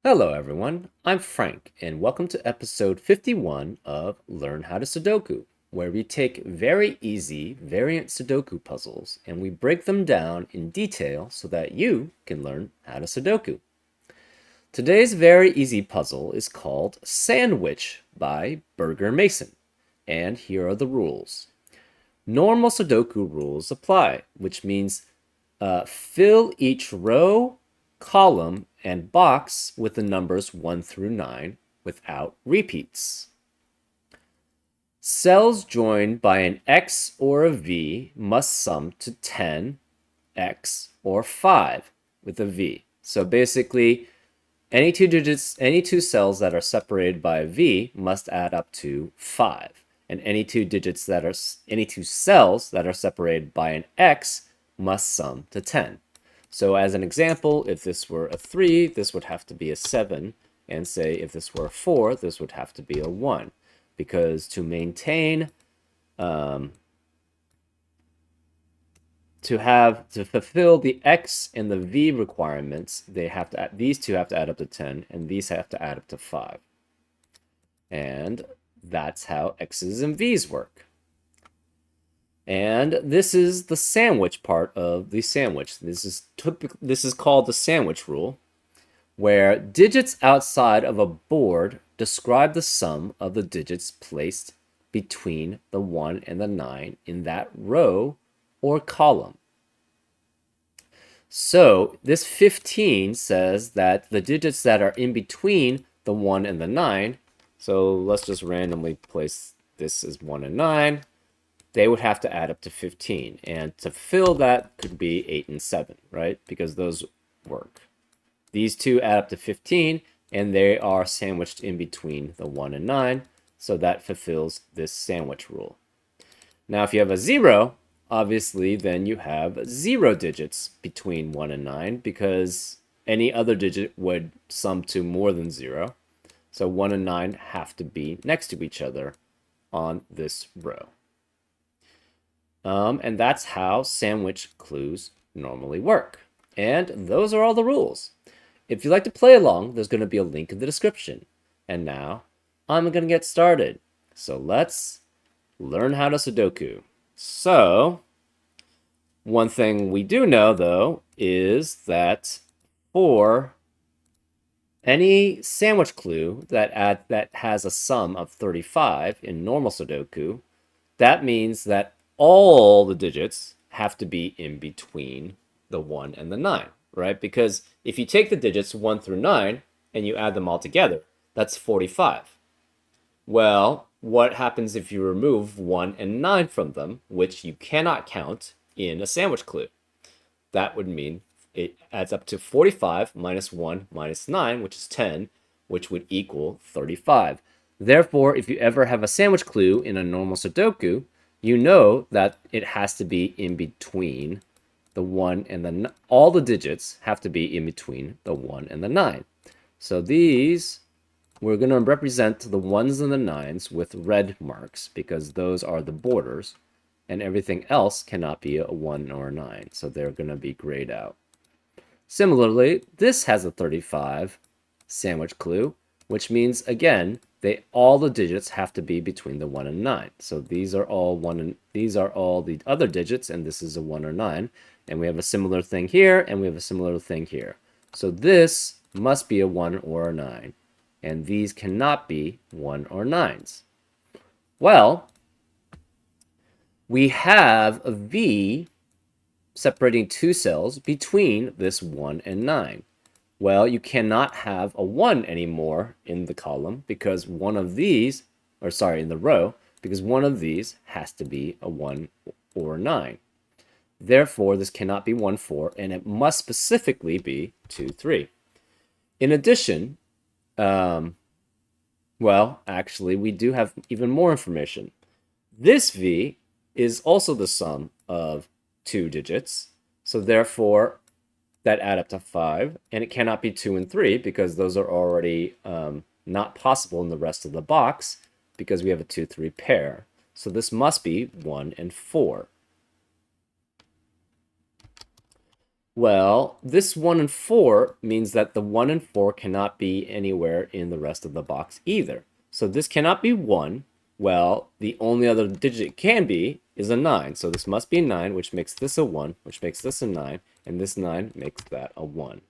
Hello everyone, I'm Frank, and welcome to episode 51 of Learn How to Sudoku, where we take very easy variant Sudoku puzzles and we break them down in detail so that you can learn how to Sudoku. Today's very easy puzzle is called Sandwich by Burger Mason, and here are the rules. Normal Sudoku rules apply, which means fill each row, column, and box with the numbers 1 through 9 without repeats. Cells joined by an X or a V must sum to 10, X, or 5 with a V. So basically, any two cells that are separated by a V must add up to 5. And any two cells that are separated by an X must sum to 10. So as an example, if this were a 3, this would have to be a 7. And say if this were a 4, this would have to be a 1. Because to maintain, to fulfill the X and the V requirements, these two have to add up to 10, and these have to add up to 5. And that's how X's and V's work. And this is the sandwich part of the sandwich. This is called the sandwich rule, where digits outside of a board describe the sum of the digits placed between the 1 and the 9 in that row or column. So this 15 says that the digits that are in between the 1 and the 9, so let's just randomly place this as 1 and 9, they would have to add up to 15. And to fill that could be 8 and 7, right? Because those work. These two add up to 15, and they are sandwiched in between the 1 and 9, so that fulfills this sandwich rule. Now, if you have a 0, obviously, then you have 0 digits between 1 and 9, because any other digit would sum to more than 0. So 1 and 9 have to be next to each other on this row. And that's how sandwich clues normally work. And those are all the rules. If you'd like to play along, there's going to be a link in the description. And now, I'm going to get started. So let's learn how to Sudoku. So, one thing we do know, though, is that for any sandwich clue that has a sum of 35 in normal Sudoku, that means that all the digits have to be in between the 1 and the 9. Right? Because if you take the digits 1 through 9 and you add them all together, that's 45. Well, what happens if you remove 1 and 9 from them, which you cannot count in a sandwich clue? That would mean it adds up to 45 minus 1 minus 9, which is 10, which would equal 35. Therefore, if you ever have a sandwich clue in a normal Sudoku, you know that it has to be in between the 1 and the all the digits have to be in between the 1 and the 9. So these, we're going to represent the 1s and the 9s with red marks because those are the borders, and everything else cannot be a 1 or a 9, so they're going to be grayed out. Similarly, this has a 35 sandwich clue, which means, again, all the digits have to be between the 1 and 9. So these are all the other digits, and this is a 1 or 9. And we have a similar thing here, and we have a similar thing here. So this must be a 1 or a 9, and these cannot be 1 or 9s. Well, we have a V separating two cells between this 1 and 9. Well, you cannot have a 1 anymore in the column because one of these, in the row, because one of these has to be a 1 or 9. Therefore, this cannot be 1, 4, and it must specifically be 2, 3. In addition, well, actually, we do have even more information. This V is also the sum of 2 digits, so therefore, that add up to 5, and it cannot be 2 and 3 because those are already not possible in the rest of the box because we have a 2, 3 pair. So this must be 1 and 4. Well, this 1 and 4 means that the 1 and 4 cannot be anywhere in the rest of the box either. So this cannot be 1. Well, the only other digit it can be is a 9. So this must be 9, which makes this a 1, which makes this a 9, and this 9 makes that a 1.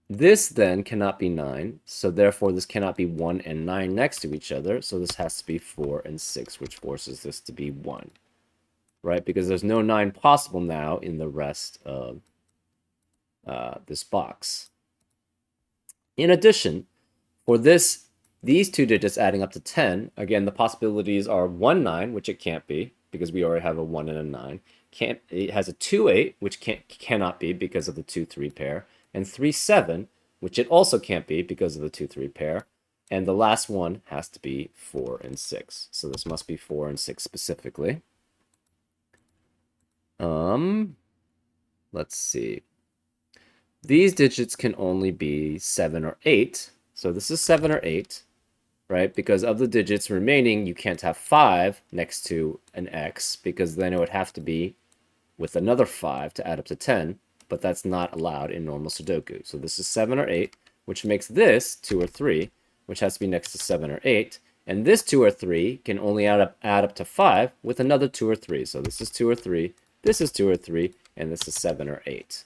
This then cannot be 9, so therefore this cannot be 1 and 9 next to each other, so this has to be 4 and 6, which forces this to be 1. Right? Because there's no 9 possible now in the rest of this box. In addition, for these two digits adding up to 10, again, the possibilities are 1, 9, which it can't be, because we already have a 1 and a 9. It has a 2, 8, which cannot be because of the 2, 3 pair, and 3, 7, which it also can't be because of the 2, 3 pair. And the last one has to be 4 and 6. So this must be 4 and 6 specifically. Let's see. These digits can only be 7 or 8. So this is 7 or 8, right? Because of the digits remaining, you can't have 5 next to an x, because then it would have to be with another 5 to add up to 10, but that's not allowed in normal Sudoku. So this is 7 or 8, which makes this 2 or 3, which has to be next to 7 or 8. And this 2 or 3 can only add up to 5 with another 2 or 3. So this is 2 or 3, this is 2 or 3, and this is 7 or 8.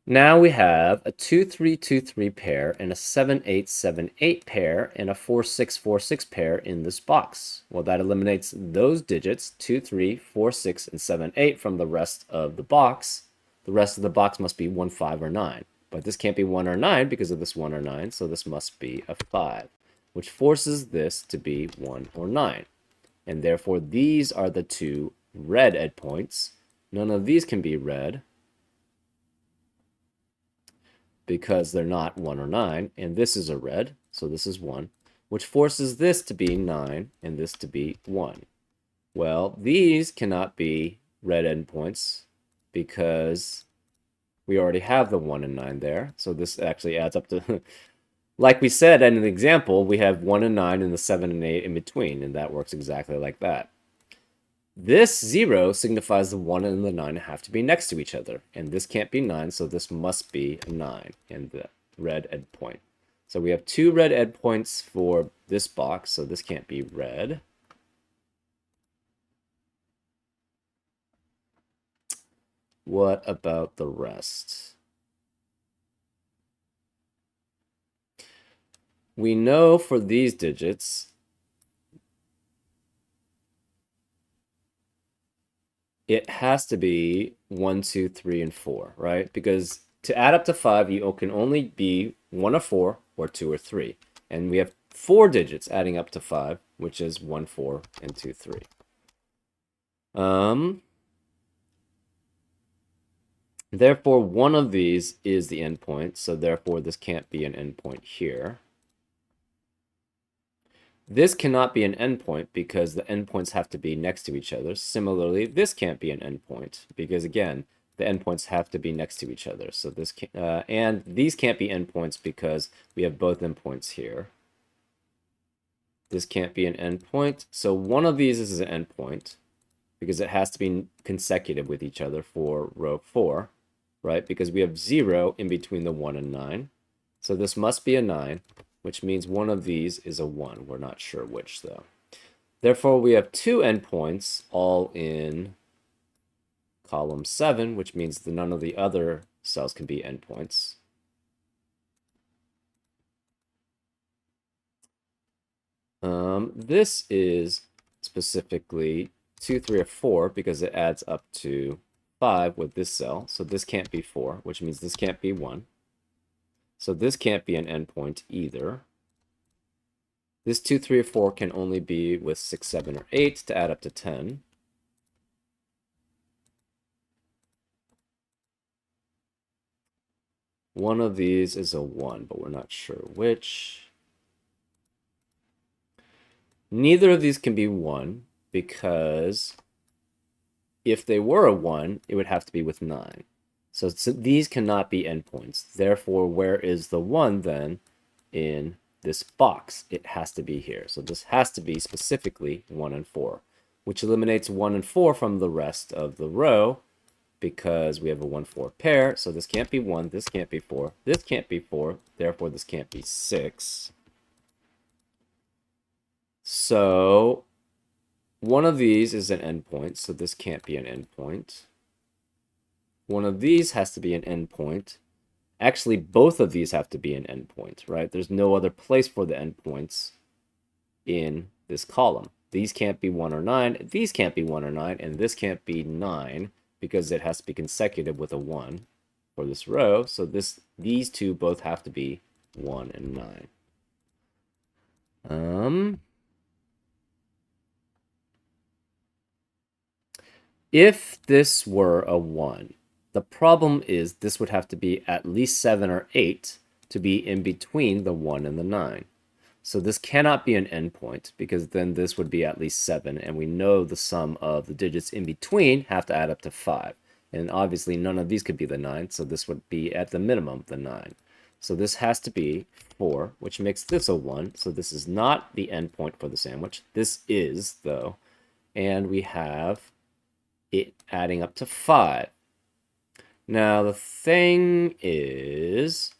Now we have a 2, 3, 2, 3 pair and a 7, 8, 7, 8 pair and a 4, 6, 4, 6 pair in this box. Well, that eliminates those digits, 2, 3, 4, 6, and 7, 8 from the rest of the box. The rest of the box must be 1, 5, or 9. But this can't be 1 or 9 because of this 1 or 9, so this must be a 5, which forces this to be 1 or 9. And therefore, these are the two red endpoints. None of these can be red, because they're not 1 or 9, and this is a red, so this is 1, which forces this to be 9 and this to be 1. Well, these cannot be red endpoints because we already have the 1 and 9 there, so this actually adds up to, like we said in an example, we have 1 and 9 and the 7 and 8 in between, and that works exactly like that. This 0 signifies the 1 and the 9 have to be next to each other. And this can't be 9, so this must be a 9 in the red endpoint. So we have two red endpoints for this box, so this can't be red. What about the rest? We know for these digits, it has to be 1, 2, 3, and 4, right? Because to add up to 5, you can only be 1 or 4 or 2 or 3. And we have 4 digits adding up to 5, which is 1, 4, and 2, 3. Therefore, one of these is the endpoint, so therefore this can't be an endpoint here. This cannot be an endpoint because the endpoints have to be next to each other. Similarly, this can't be an endpoint because, again, the endpoints have to be next to each other. So this can, and these can't be endpoints because we have both endpoints here. This can't be an endpoint. So one of these is an endpoint because it has to be consecutive with each other for row 4, right? Because we have 0 in between the 1 and 9. So this must be a 9, which means one of these is a 1. We're not sure which, though. Therefore, we have two endpoints all in column 7, which means that none of the other cells can be endpoints. This is specifically 2, 3, or 4 because it adds up to 5 with this cell. So this can't be 4, which means this can't be 1. So this can't be an endpoint either. This 2, 3, or 4 can only be with 6, 7, or 8 to add up to 10. One of these is a 1, but we're not sure which. Neither of these can be 1 because if they were a 1, it would have to be with 9. So these cannot be endpoints. Therefore, where is the 1 then in this box? It has to be here. So this has to be specifically 1 and 4. which eliminates 1 and 4 from the rest of the row because we have a 1-4 pair. So this can't be 1, this can't be 4, this can't be 4, therefore this can't be 6. So one of these is an endpoint, so this can't be an endpoint. One of these has to be an endpoint. Actually, both of these have to be an endpoint, right? There's no other place for the endpoints in this column. These can't be 1 or 9, these can't be 1 or 9, and this can't be 9 because it has to be consecutive with a 1 for this row. So these two both have to be 1 and 9. If this were a 1, the problem is this would have to be at least 7 or 8 to be in between the 1 and the 9. So this cannot be an endpoint because then this would be at least 7, and we know the sum of the digits in between have to add up to 5. And obviously none of these could be the 9, so this would be at the minimum the 9. So this has to be 4, which makes this a 1. So this is not the endpoint for the sandwich. This is, though. And we have it adding up to 5. Now the thing is,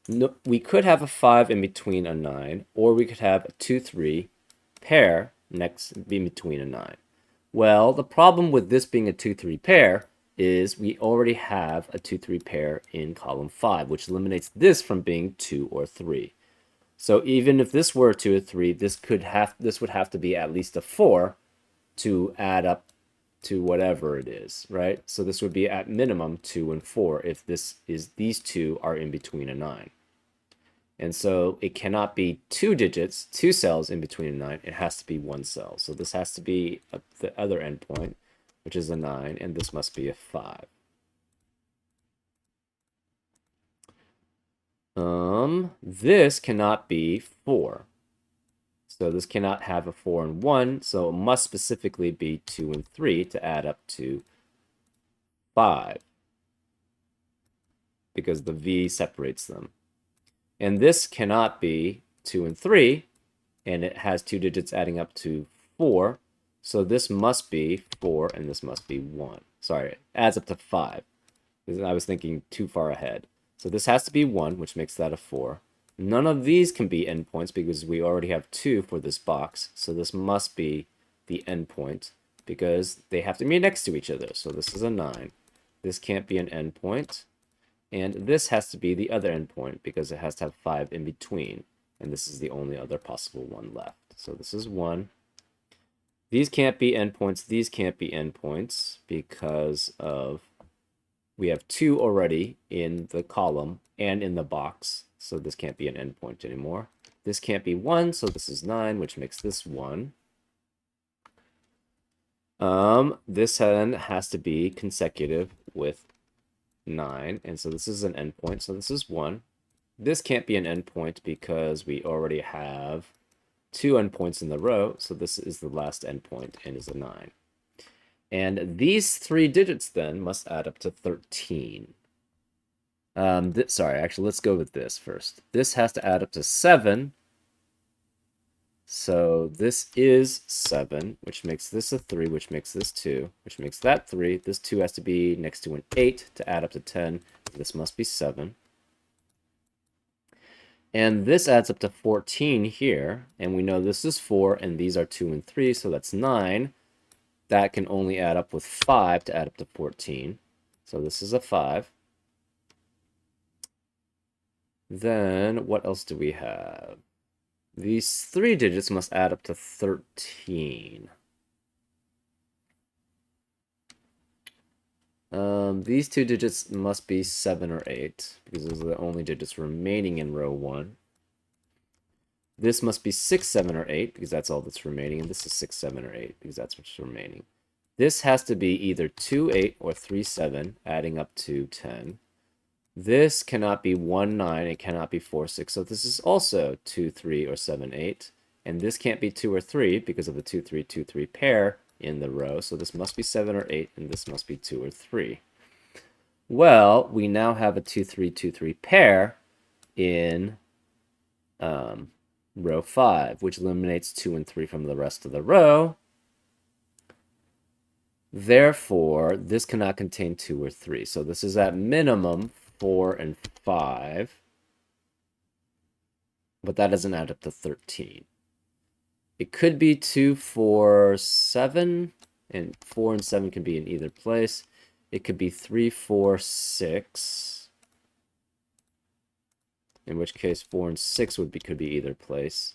no, we could have a 5 in between a 9, or we could have a 2-3 pair next in between a 9. Well, the problem with this being a 2-3 pair is we already have a 2-3 pair in column 5, which eliminates this from being 2 or 3. So even if this were a 2 or 3, this would have to be at least a 4 to add up to whatever it is, right? So this would be at minimum 2 and 4 if these two are in between a 9. And so it cannot be 2 digits, 2 cells in between a 9. It has to be 1 cell. So this has to be the other endpoint, which is a 9, and this must be a 5. This cannot be 4. So this cannot have a 4 and 1, so it must specifically be 2 and 3 to add up to 5, because the V separates them. And this cannot be 2 and 3, and it has 2 digits adding up to 4, so this must be 4, and this must be 1. Sorry, it adds up to 5. I was thinking too far ahead. So this has to be 1, which makes that a 4. None of these can be endpoints because we already have 2 for this box, so this must be the endpoint because they have to be next to each other. So this is a 9. This can't be an endpoint. And this has to be the other endpoint because it has to have 5 in between. And this is the only other possible one left. So this is 1. These can't be endpoints. These can't be endpoints because we have 2 already in the column and in the box. So this can't be an endpoint anymore. This can't be 1, so this is 9, which makes this 1. This then has to be consecutive with 9, and so this is an endpoint, so this is 1. This can't be an endpoint because we already have 2 endpoints in the row, so this is the last endpoint and is a 9. And these 3 digits then must add up to 13. Sorry, actually, let's go with this first. This has to add up to 7. So this is 7, which makes this a 3, which makes this 2, which makes that 3. This 2 has to be next to an 8 to add up to 10. This must be 7. And this adds up to 14 here, and we know this is 4, and these are 2 and 3, so that's 9. That can only add up with 5 to add up to 14. So this is a 5. Then what else do we have? These 3 digits must add up to 13. These 2 digits must be 7 or 8, because those are the only digits remaining in row 1. This must be 6, 7, or 8, because that's all that's remaining, and this is 6, 7, or 8, because that's what's remaining. This has to be either 2, 8, or 3, 7, adding up to 10. This cannot be 1, 9, it cannot be 4, 6, so this is also 2, 3, or 7, 8. And this can't be 2 or 3 because of the 2, 3, 2, 3 pair in the row, so this must be 7 or 8, and this must be 2 or 3. Well, we now have a 2, 3, 2, 3 pair in row 5, which eliminates 2 and 3 from the rest of the row. Therefore, this cannot contain 2 or 3. So this is at minimum 4 and 5. But that doesn't add up to 13. It could be 2, 4, 7. And 4 and 7 can be in either place. It could be 3, 4, 6. In which case 4 and 6 could be either place.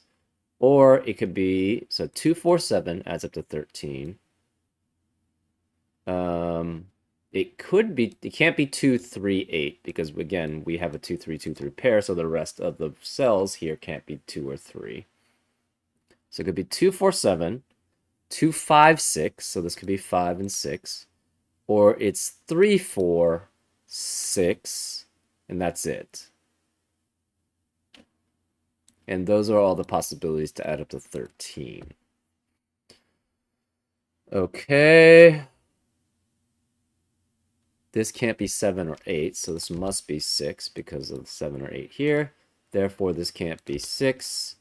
Or it could be, so 2, 4, 7 adds up to 13. It can't be 2, 3, 8, because again, we have a 2, 3, 2, 3 pair, so the rest of the cells here can't be 2 or 3. So it could be 2, 4, 7, 2, 5, 6, so this could be 5 and 6. Or it's 3, 4, 6, and that's it. And those are all the possibilities to add up to 13. Okay. This can't be 7 or 8, so this must be 6 because of 7 or 8 here. Therefore, this can't be 6.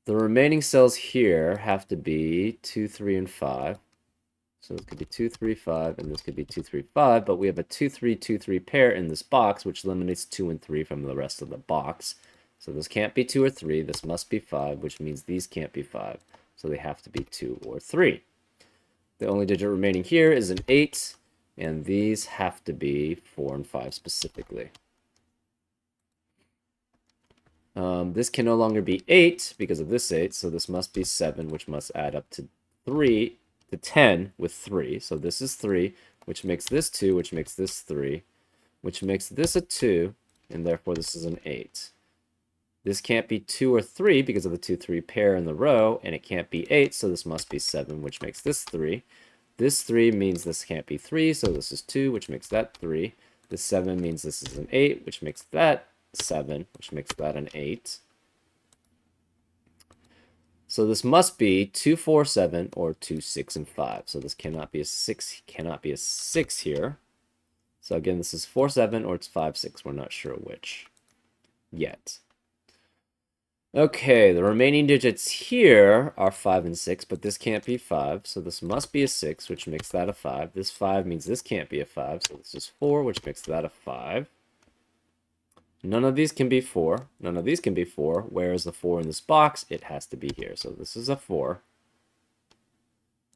The remaining cells here have to be 2, 3, and 5. So this could be 2, 3, 5, and this could be 2, 3, 5, but we have a 2, 3, 2, 3 pair in this box, which eliminates 2 and 3 from the rest of the box. So this can't be 2 or 3, this must be 5, which means these can't be 5. So they have to be 2 or 3. The only digit remaining here is an 8, and these have to be 4 and 5 specifically. This can no longer be 8 because of this 8, so this must be 7, which must add up to 10 with 3. So this is 3, which makes this 2, which makes this 3, which makes this a 2, and therefore this is an 8. This can't be 2 or 3 because of the 2, 3 pair in the row, and it can't be 8, so this must be 7, which makes this 3. This 3 means this can't be 3, so this is 2, which makes that 3. This 7 means this is an 8, which makes that 7, which makes that an 8. So this must be 2, 4, 7, or 2, 6, and 5. So this cannot be a 6, cannot be a 6 here. So again, this is 4, 7, or it's 5, 6. We're not sure which yet. Okay, the remaining digits here are 5 and 6, but this can't be 5, so this must be a 6, which makes that a 5. This 5 means this can't be a 5, so this is 4, which makes that a 5. None of these can be 4. None of these can be 4. Where is the 4 in this box? It has to be here. So this is a 4.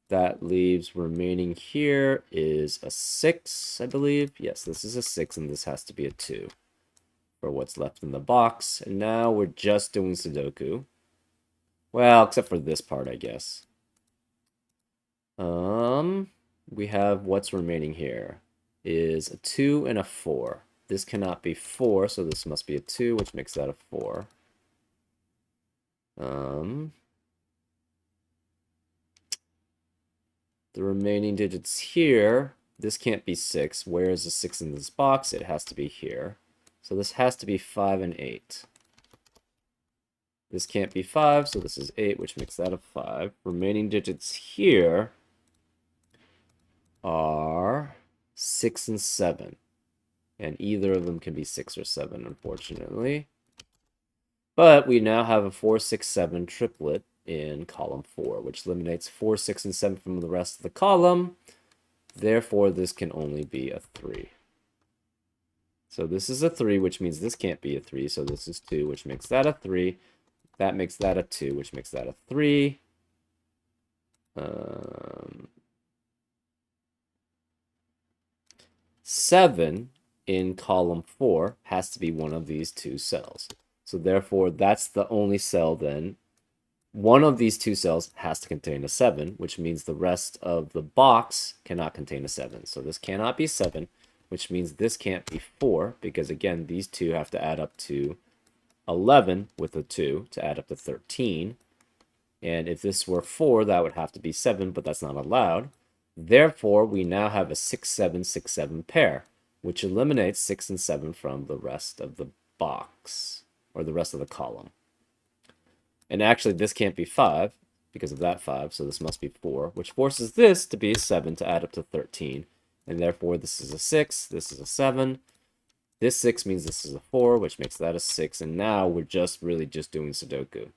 That leaves remaining here is a 6, I believe. Yes, this is a 6, and this has to be a 2 for what's left in the box. And now we're just doing Sudoku. Well, except for this part, I guess. We have what's remaining here is a 2 and a 4. This cannot be 4, so this must be a 2, which makes that a 4. The remaining digits here, this can't be 6. Where is the 6 in this box? It has to be here. So this has to be 5 and 8. This can't be 5, so this is 8, which makes that a 5. Remaining digits here are 6 and 7. And either of them can be 6 or 7, unfortunately. But we now have a 4, 6, 7 triplet in column 4, which eliminates 4, 6, and 7 from the rest of the column. Therefore, this can only be a 3. So this is a 3, which means this can't be a 3. So this is 2, which makes that a 3. That makes that a 2, which makes that a 3. 7 in column 4 has to be one of these two cells. So therefore, that's the only cell then. One of these two cells has to contain a 7, which means the rest of the box cannot contain a 7. So this cannot be 7, which means this can't be 4, because again, these two have to add up to 11 with a 2 to add up to 13. And if this were 4, that would have to be 7, but that's not allowed. Therefore, we now have a 6, 7, 6, 7 pair, which eliminates 6 and 7 from the rest of the box, or the rest of the column. And actually, this can't be 5 because of that 5, so this must be 4, which forces this to be a 7 to add up to 13. And therefore, this is a 6, this is a 7. This 6 means this is a 4, which makes that a 6. And now we're really just doing Sudoku.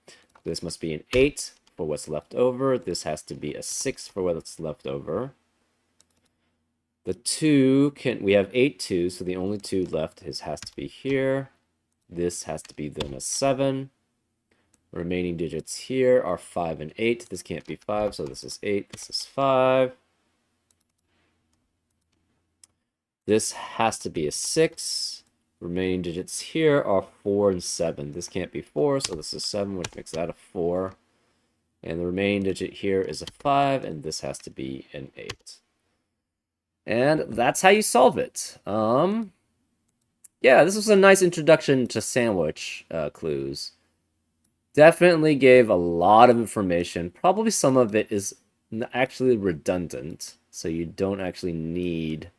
This must be an 8 for what's left over. This has to be a 6 for what's left over. The 2 can, we have 8 2s, so the only 2 left has to be here. This has to be then a 7. Remaining digits here are 5 and 8. This can't be 5, so this is 8. This is 5. This has to be a 6. Remaining digits here are 4 and 7. This can't be 4, so this is 7, which makes that a 4. And the remaining digit here is a 5, and this has to be an 8. And that's how you solve it. Yeah, this was a nice introduction to sandwich clues. Definitely gave a lot of information. Probably some of it is actually redundant, so you don't actually need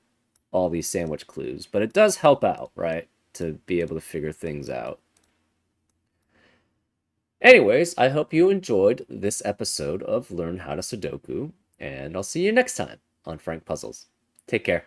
all these sandwich clues, but it does help out, right, to be able to figure things out. Anyways, I hope you enjoyed this episode of Learn How to Sudoku, and I'll see you next time on Frank Puzzles. Take care.